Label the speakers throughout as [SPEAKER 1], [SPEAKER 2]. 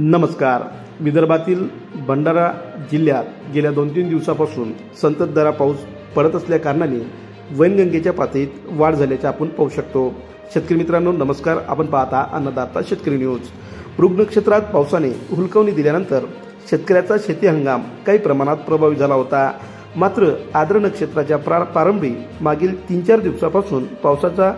[SPEAKER 1] नमस्कार। विदर्भातील भंडारा जिल्ह्यात गेल्या 2-3 दिवसापासून संततधार पाऊस पडत असल्या कारणाने वैनगंगेच्या पातळीत वाढ झाल्याचे आपण पाहू शकतो। शेतकरी मित्रांनो नमस्कार, आपण पाहता अन्नदाता शेतकरी न्यूज। मृग नक्षत्रात पावसाने हुलकावणी दिल्यानंतर शेतकऱ्याचा शेती हंगाम काही प्रमाणात प्रभावित झाला होता। मात्र आद्र नक्षत्राच्या प्रारंभी मागील 3-4 दिवसापासून पावसाचा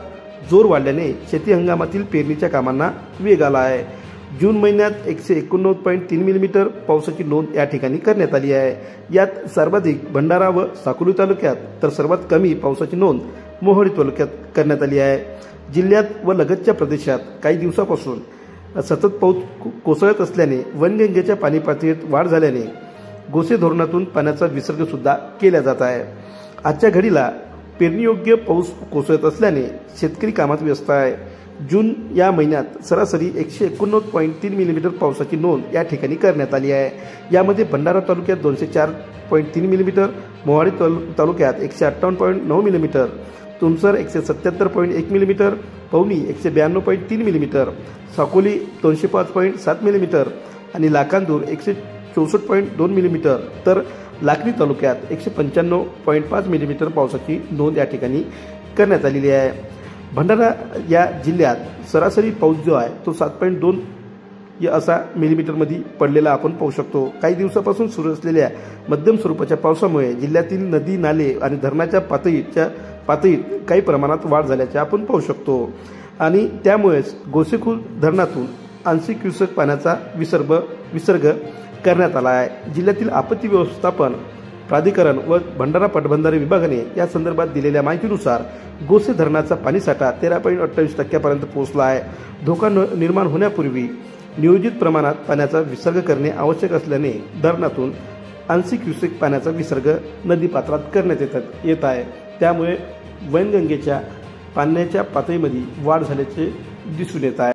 [SPEAKER 1] जोर वाढल्याने शेती हंगामातील पेरणीच्या कामांना वेग आला आहे। जून महिन्यात 189.3 मिलीमीटर पावसाची नोंद या ठिकाणी करण्यात आली आहे। यात सर्वाधिक भंडारा व साकोली तालुक्यात तर सर्वात कमी पावसाची नोंद मोहोळी तालुक्यात करण्यात आली आहे। जिल्ह्यात व लगतच्या प्रदेशात काही दिवसापासून सतत पाऊस कोसळत असल्याने वैनगंगेच्या पाणी पातळीत वाढ झाल्याने गोसे धरणातून पाण्याचा विसर्ग सुद्धा केला जात आहे। आजच्या घडीला पेरणीयोग्य पाऊस कोसळत असल्याने शेतकरी कामात व्यस्त आहे। जून या महिन्यात सरासरी 189.3 मिलीमीटर पावसाची नोंद या ठिकाणी करण्यात आली आहे। यामध्ये भंडारा तालुक्यात 204.3 मिलीमीटर, मोहाडी तालुक्यात 158.9 millimetre, Tumsar 177.1 millimetre, Pauni 192.3 millimetre, Sakoli 205.7 millimetre आणि लाखांदूर 164.2 मिलीमीटर तर लाखनी तालुक्यात 195.5 मिलीमीटर पावसाची नोंद या ठिकाणी करण्यात आलेली आहे। भंडारा या जिल्ह्यात सरासरी पाऊस जो आहे तो 7.2 असा मिलीमीटरमध्ये पडलेला आपण पाहू शकतो। काही दिवसापासून सुरू असलेल्या मध्यम स्वरूपाच्या पावसामुळे जिल्ह्यातील नदी नाले आणि धरणाच्या पातळीत काही प्रमाणात वाढ झाल्याचे आपण पाहू शकतो आणि त्यामुळेच गोसेखुर्द धरणातून 80 क्युसेक पाण्याचा विसर्ग करण्यात आला आहे। जिल्ह्यातील आपत्ती व्यवस्थापन प्राधिकरण व भंडारा पाटबंधारे विभागाने या संदर्भात दिलेल्या माहितीनुसार गोसे धरणाचा पाणीसाठा 13.28% पर्यंत पोहोचला आहे। धोका निर्माण होण्यापूर्वी नियोजित प्रमाणात पाण्याचा विसर्ग करणे आवश्यक असल्याने धरणातून 80 क्युसेक पाण्याचा विसर्ग नदीपात्रात करण्यात येत आहे। त्यामुळे वैनगंगेच्या पाण्याच्या पातळीमध्ये वाढ झाल्याचे दिसून येत आहे।